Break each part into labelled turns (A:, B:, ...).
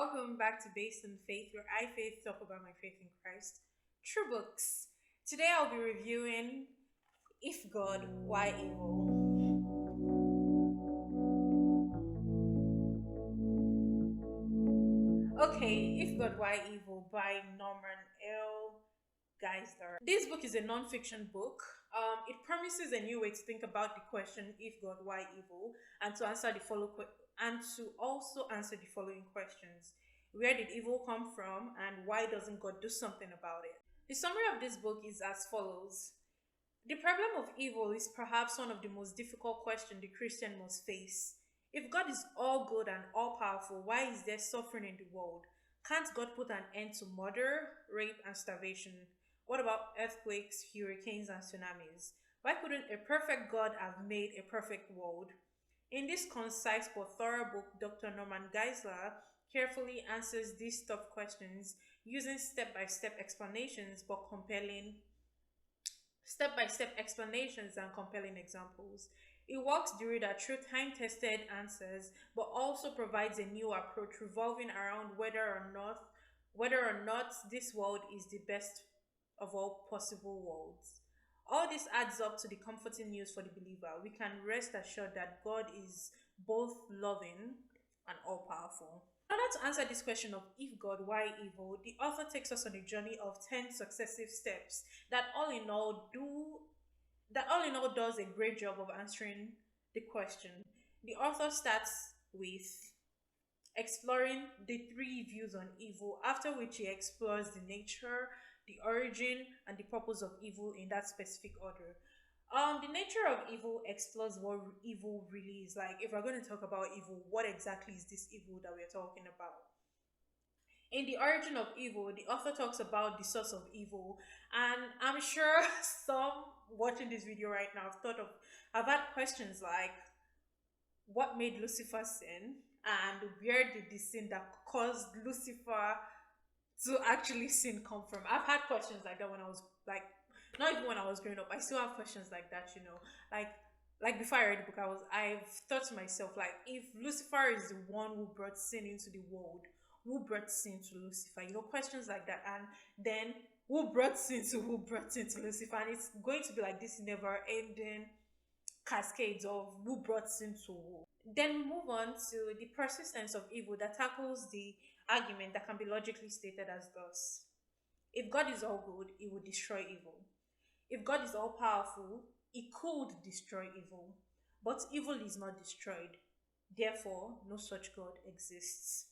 A: welcome back to Based on Faith, where I faith talk about my faith in Christ. True books. Today I'll be reviewing If God, Why Evil? Okay, If God, Why Evil by Norman L. Geisler. This book is a non-fiction book. It promises a new way to think about the question "If God, why evil?" and to answer the and to also answer the following questions: Where did evil come from, and why doesn't God do something about it? The summary of this book is as follows: The problem of evil is perhaps one of the most difficult questions the Christian must face. If God is all good and all powerful, why is there suffering in the world? Can't God put an end to murder, rape, and starvation? What about earthquakes, hurricanes, and tsunamis? Why couldn't a perfect God have made a perfect world? In this concise but thorough book, Dr. Norman Geisler carefully answers these tough questions using step-by-step explanations and compelling examples. It walks the reader through time-tested answers, but also provides a new approach revolving around whether or not this world is the best of all possible worlds. All this adds up to the comforting news for the believer. We can rest assured that God is both loving and all powerful. In order to answer this question of if God, why evil, the author takes us on a journey of 10 successive steps that all in all does a great job of answering the question. The author starts with exploring the three views on evil, after which he explores the nature, the origin, and the purpose of evil in that specific order. The nature of evil explores what evil really is like. If we're going to talk about evil, what exactly is this evil that we're talking about? In the origin of evil, the author talks about the source of evil, and I'm sure some watching this video right now have had questions like, what made Lucifer sin, and where did the sin that caused Lucifer to actually sin come from? I've had questions like that when I was like, not even when I was growing up. I still have questions like that. Like before I read the book, I've thought to myself, like, if Lucifer is the one who brought sin into the world, who brought sin to Lucifer? Questions like that. And then who brought sin to Lucifer? And it's going to be like this never ending cascades of who brought sin to who. Then we move on to the persistence of evil that tackles the argument that can be logically stated as thus: if God is all good, he will destroy evil. If God is all powerful, he could destroy evil. But evil is not destroyed. Therefore, no such God exists.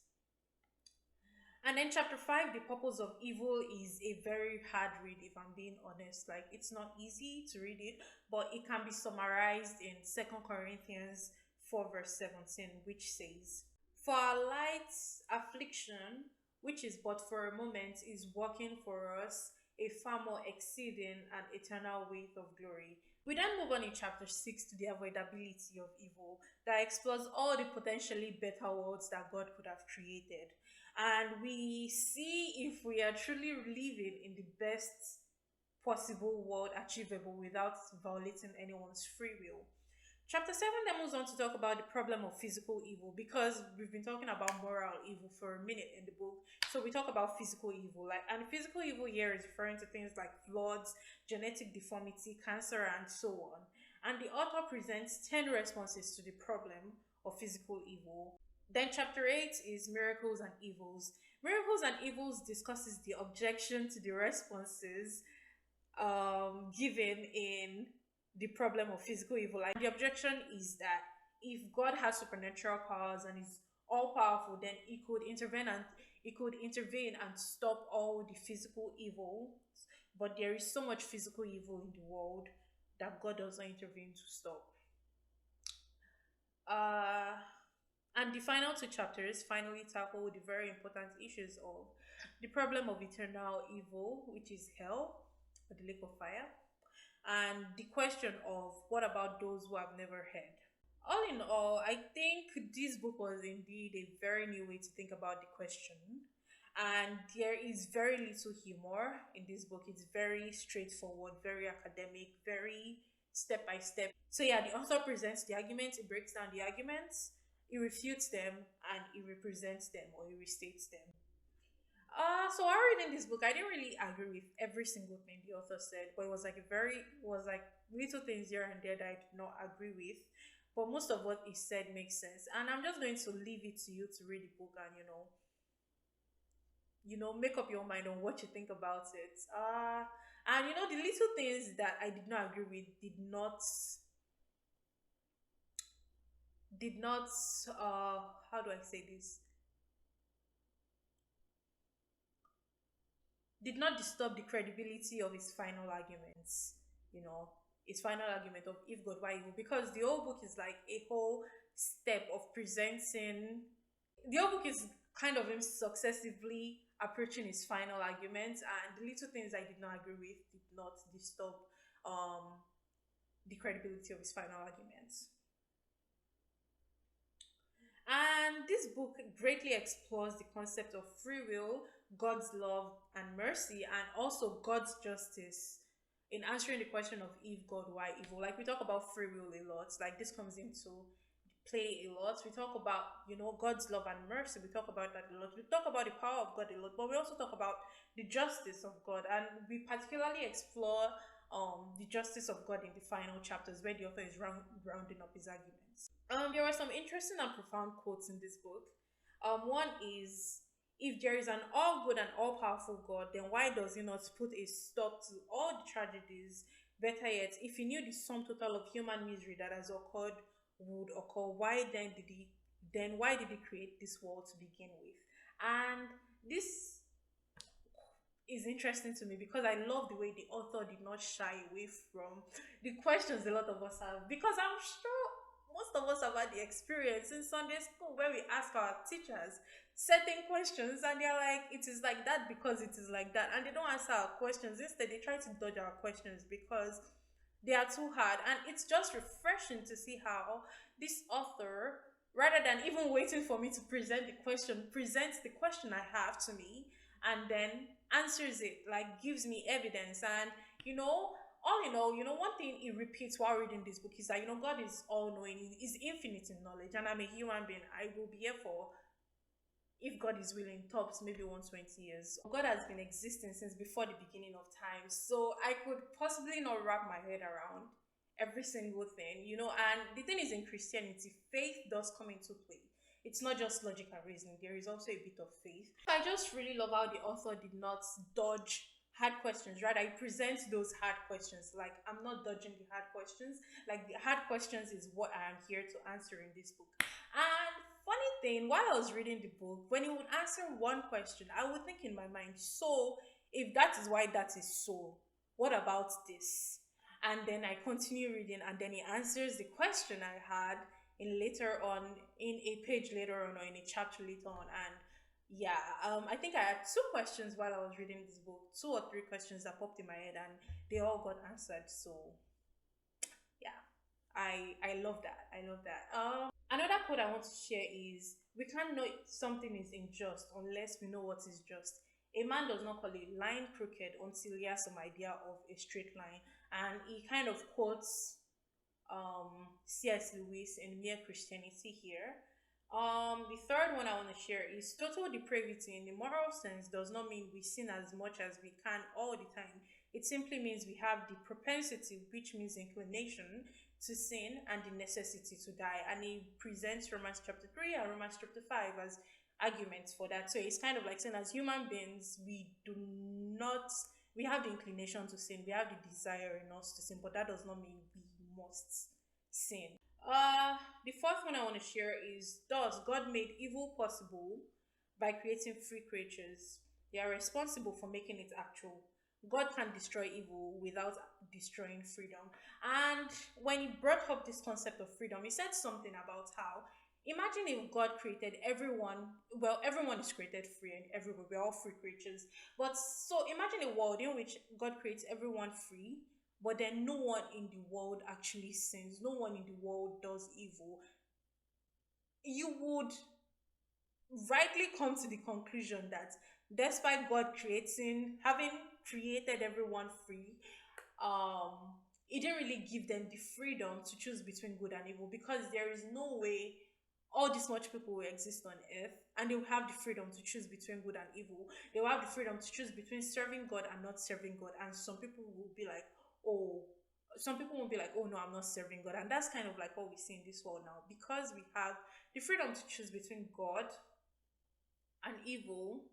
A: And then chapter 5, the purpose of evil, is a very hard read, if I'm being honest. Like, it's not easy to read it, but it can be summarized in 2 Corinthians 4 verse 17, which says, For our light affliction, which is but for a moment, is working for us a far more exceeding and eternal weight of glory. We then move on in chapter 6 to the avoidability of evil, that explores all the potentially better worlds that God could have created. And we see if we are truly living in the best possible world achievable without violating anyone's free will. Chapter 7 then moves on to talk about the problem of physical evil, because we've been talking about moral evil for a minute in the book. So we talk about physical evil, and physical evil here is referring to things like floods, genetic deformity, cancer, and so on. And the author presents 10 responses to the problem of physical evil. Then chapter 8 is miracles and evils. Miracles and evils discusses the objection to the responses given in the problem of physical evil. And the objection is that if God has supernatural powers and is all powerful, then he could intervene and stop all the physical evil. But there is so much physical evil in the world that God doesn't intervene to stop. And the final two chapters finally tackle the very important issues of the problem of eternal evil, which is hell, or the lake of fire, and the question of what about those who have never heard. All in all, I think this book was indeed a very new way to think about the question. And there is very little humor in this book. It's very straightforward, very academic, very step by step. So yeah, the author presents the arguments, it breaks down the arguments, He refutes them and he represents them or he restates them. So while reading this book, I didn't really agree with every single thing the author said, but it was like little things here and there that I did not agree with. But most of what he said makes sense, and I'm just going to leave it to you to read the book and make up your mind on what you think about it. And the little things that I did not agree with did not how do I say this, did not disturb the credibility of his final arguments. You know, his final argument of if God, why evil? Because the whole book is like a whole step of presenting. The whole book is kind of him successively approaching his final arguments, and the little things I did not agree with did not disturb um, the credibility of his final arguments. And this book greatly explores the concept of free will, God's love and mercy, and also God's justice in answering the question of if God, why evil. Like we talk about free will a lot, like this comes into play a lot. We talk about, God's love and mercy. We talk about that a lot. We talk about the power of God a lot, but we also talk about the justice of God. And we particularly explore the justice of God in the final chapters where the author is rounding up his arguments. There are some interesting and profound quotes in this book. One is, if there is an all good and all powerful God, then why does he not put a stop to all the tragedies? Better yet, if he knew the sum total of human misery that has occurred would occur, why did he create this world to begin with? And this is interesting to me because I love the way the author did not shy away from the questions a lot of us have. Because I'm sure most of us have had the experience in Sunday school where we ask our teachers certain questions and they're like, it is like that because it is like that. And they don't answer our questions. Instead, they try to dodge our questions because they are too hard. And it's just refreshing to see how this author, rather than even waiting for me to present the question, presents the question I have to me and then answers it, like gives me evidence. And all in all, one thing he repeats while reading this book is that God is all knowing, He's infinite in knowledge, and I'm a human being. I will be here for, if God is willing, tops maybe 120 years. God has been existing since before the beginning of time. So I could possibly not wrap my head around every single thing, and the thing is, in Christianity, faith does come into play. It's not just logic and reasoning, there is also a bit of faith. I just really love how the author did not dodge hard questions. Rather, I present those hard questions. Like, I'm not dodging the hard questions. Like, the hard questions is what I am here to answer in this book. And funny thing, while I was reading the book, when he would answer one question, I would think in my mind, so if that is why that is so, what about this? And then I continue reading, and then he answers the question I had in a page later on, or in a chapter later on. And yeah, I think I had two questions while I was reading this book, two or three questions that popped in my head, and they all got answered. So yeah, I love that. I love that. Another quote I want to share is, we can't know something is unjust unless we know what is just. A man does not call a line crooked until he has some idea of a straight line. And he kind of quotes C.S. Lewis in Mere Christianity here. The third one I want to share is, total depravity in the moral sense does not mean we sin as much as we can all the time. It simply means we have the propensity, which means inclination, to sin and the necessity to die. And he presents Romans chapter 3 and Romans chapter 5 as arguments for that. So it's kind of like saying, as human beings, we have the inclination to sin, we have the desire in us to sin, but that does not mean we must sin. The fourth one I want to share is, thus God made evil possible by creating free creatures. They are responsible for making it actual. God can destroy evil without destroying freedom. And when he brought up this concept of freedom, he said something about how, imagine if God created everyone, well, everyone is created free and everywhere, we're all free creatures. But so imagine a world in which God creates everyone free, but then no one in the world actually sins, no one in the world does evil. You would rightly come to the conclusion that despite God having created everyone free, he didn't really give them the freedom to choose between good and evil, because there is no way all these much people will exist on earth, and they will have the freedom to choose between good and evil. They will have the freedom to choose between serving God and not serving God. And some people will be like, oh, some people will be like, oh no, I'm not serving God. And that's kind of like what we see in this world now. Because we have the freedom to choose between God and evil,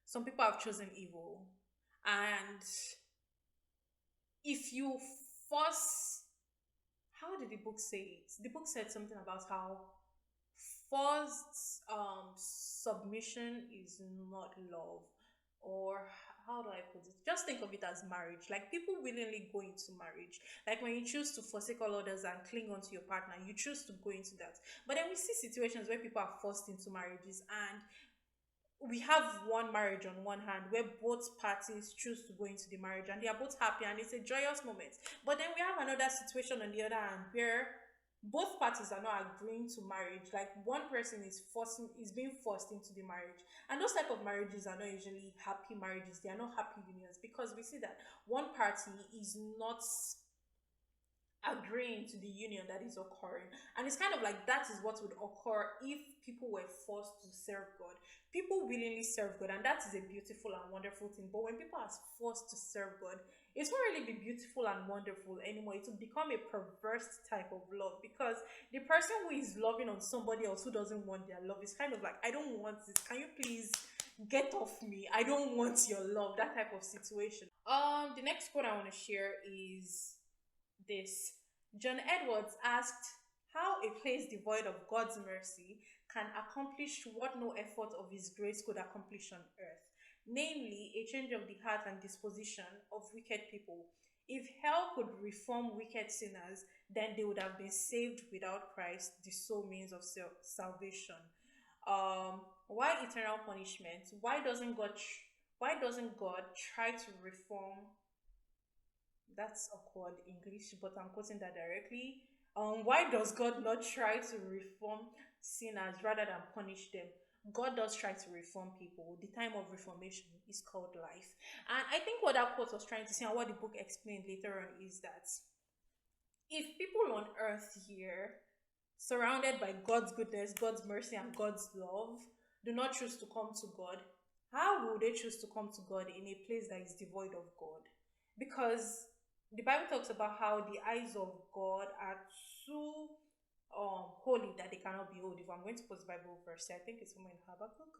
A: some people have chosen evil. And if you force, how did the book say it? The book said something about how forced submission is not love, or how do I put it? Just think of it as marriage. Like people willingly go into marriage. Like when you choose to forsake all others and cling on to your partner, you choose to go into that. But then we see situations where people are forced into marriages, and we have one marriage on one hand where both parties choose to go into the marriage and they are both happy and it's a joyous moment. But then we have another situation on the other hand where both parties are not agreeing to marriage. Like one person is being forced into the marriage. And those type of marriages are not usually happy marriages. They are not happy unions, because we see that one party is not agreeing to the union that is occurring. And it's kind of like that is what would occur if people were forced to serve God. People willingly serve God, and that is a beautiful and wonderful thing. But when people are forced to serve God, it won't really be beautiful and wonderful anymore. It will become a perverse type of love, because the person who is loving on somebody else who doesn't want their love is kind of like, I don't want this. Can you please get off me? I don't want your love. That type of situation. The next quote I want to share is this. John Edwards asked how a place devoid of God's mercy can accomplish what no effort of His grace could accomplish on earth, namely a change of the heart and disposition of wicked people. If hell could reform wicked sinners, then they would have been saved without Christ, the sole means of salvation. Why eternal punishment? Why doesn't God try to reform? That's awkward English, but I'm quoting that directly. Why does God not try to reform sinners rather than punish them? God does try to reform people. The time of reformation is called life. And I think what that quote was trying to say, and what the book explained later on, is that if people on earth here, surrounded by God's goodness, God's mercy, and God's love, do not choose to come to God, how will they choose to come to God in a place that is devoid of God? Because the Bible talks about how the eyes of God are too holy that they cannot behold. If I'm going to post the Bible verse, I think it's somewhere in Habakkuk,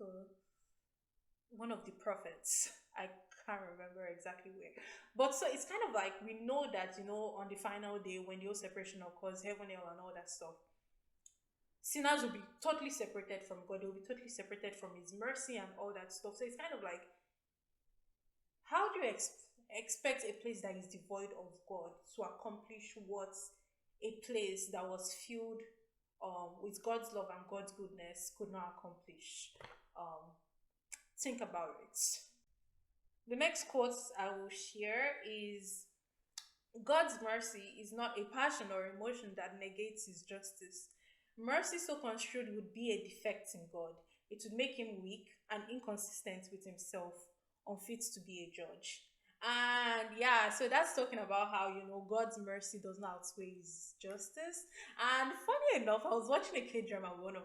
A: one of the prophets. I can't remember exactly where. But so it's kind of like we know that, on the final day when the whole separation occurs, heaven, hell, and all that stuff, sinners will be totally separated from God. They will be totally separated from His mercy and all that stuff. So it's kind of like, how do you expect a place that is devoid of God to accomplish what a place that was filled with God's love and God's goodness could not accomplish? Think about it. The next quote I will share is, God's mercy is not a passion or emotion that negates His justice. Mercy so construed would be a defect in God. It would make Him weak and inconsistent with Himself, unfit to be a judge. And yeah, so that's talking about how, God's mercy does not outweigh His justice. And funny enough, I was watching a K drama with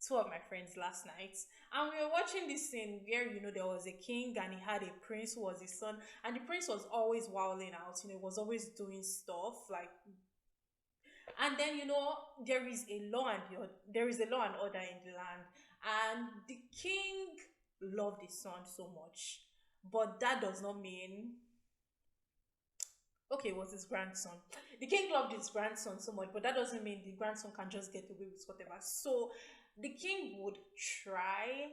A: two of my friends last night, and we were watching this scene where, there was a king and he had a prince who was his son, and the prince was always wilding out, was always doing stuff like. And then, there is a law and order in the land, and the king loved his son so much, but that does not mean, okay, it was his grandson. The king loved his grandson so much, but that doesn't mean the grandson can just get away with whatever. So the king would try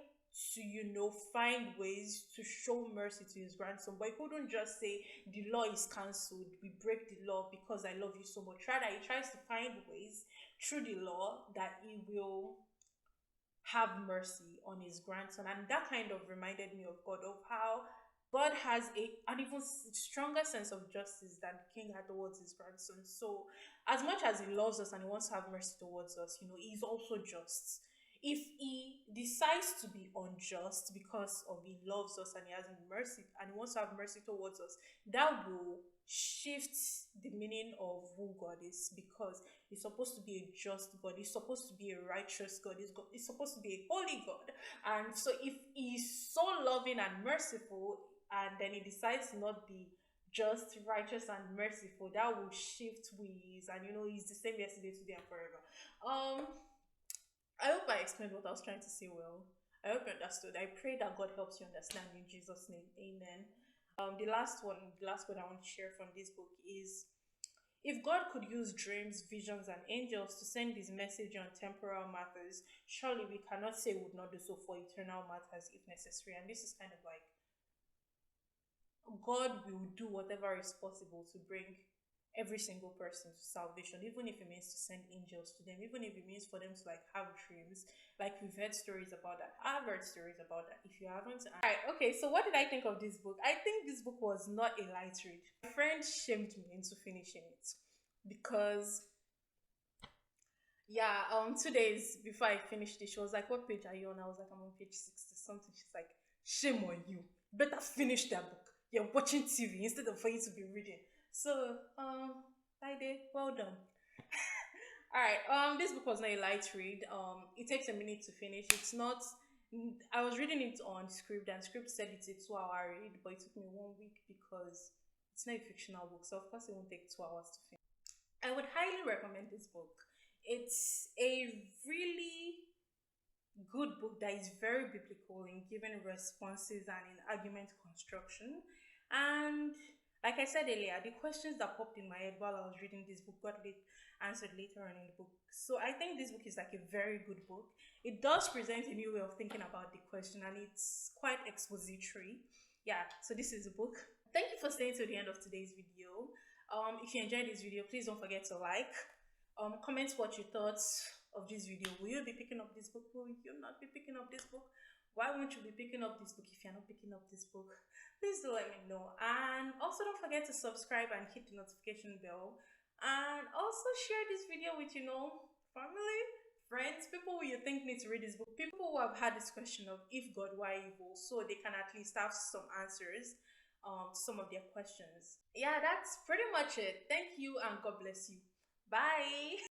A: to, find ways to show mercy to his grandson, but he couldn't just say the law is cancelled, we break the law because I love you so much. Rather, he tries to find ways through the law that he will have mercy on his grandson. And that kind of reminded me of God, of how God has an even stronger sense of justice than the king had towards his grandson. So, as much as he loves us and he wants to have mercy towards us, he's also just. If he decides to be unjust because of he loves us and he has mercy and he wants to have mercy towards us, that will shift the meaning of who God is, because he's supposed to be a just God, he's supposed to be a righteous God, he's supposed to be a holy God. And so if he's so loving and merciful and then he decides to not be just, righteous, and merciful, that will shift ways. And he's the same yesterday, today, and forever. I hope I explained what I was trying to say well. I hope you understood. I pray that God helps you understand in Jesus' name. Amen. The last one I want to share from this book is, if God could use dreams, visions, and angels to send his message on temporal matters, surely we cannot say we would not do so for eternal matters if necessary. And this is kind of like, God will do whatever is possible to bring every single person to salvation, even if it means to send angels to them, even if it means for them to like have dreams. Like, we've heard stories about that. I've heard stories about that. If you haven't, alright, okay. So what did I think of this book? I think this book was not a light read. My friend shamed me into finishing it because, yeah, 2 days before I finished it, she was like, "What page are you on?" I was like, "I'm on page 60 something." She's like, "Shame on you. Better finish that book. You're watching TV instead of for you to be reading." So, Friday, well done. All right. This book was not a light read. It takes a minute to finish. It's not. I was reading it on Script, and Script said it's a 2 hour read, but it took me 1 week because it's not a fictional book, so of course it won't take 2 hours to finish. I would highly recommend this book. It's a really good book that is very biblical in giving responses and in argument construction. And like I said earlier, the questions that popped in my head while I was reading this book got answered later on in the book. So I think this book is like a very good book. It does present a new way of thinking about the question, and it's quite expository. Yeah, so this is the book. Thank you for staying to the end of today's video. If you enjoyed this video, please don't forget to like, comment what you thought of this video. Will you be picking up this book? Will you not be picking up this book? Why won't you be picking up this book if you're not picking up this book? Please do let me know. And also don't forget to subscribe and hit the notification bell. And also share this video with, family, friends, people who you think need to read this book, people who have had this question of if God, why evil, so they can at least have some answers to some of their questions. Yeah, that's pretty much it. Thank you and God bless you. Bye.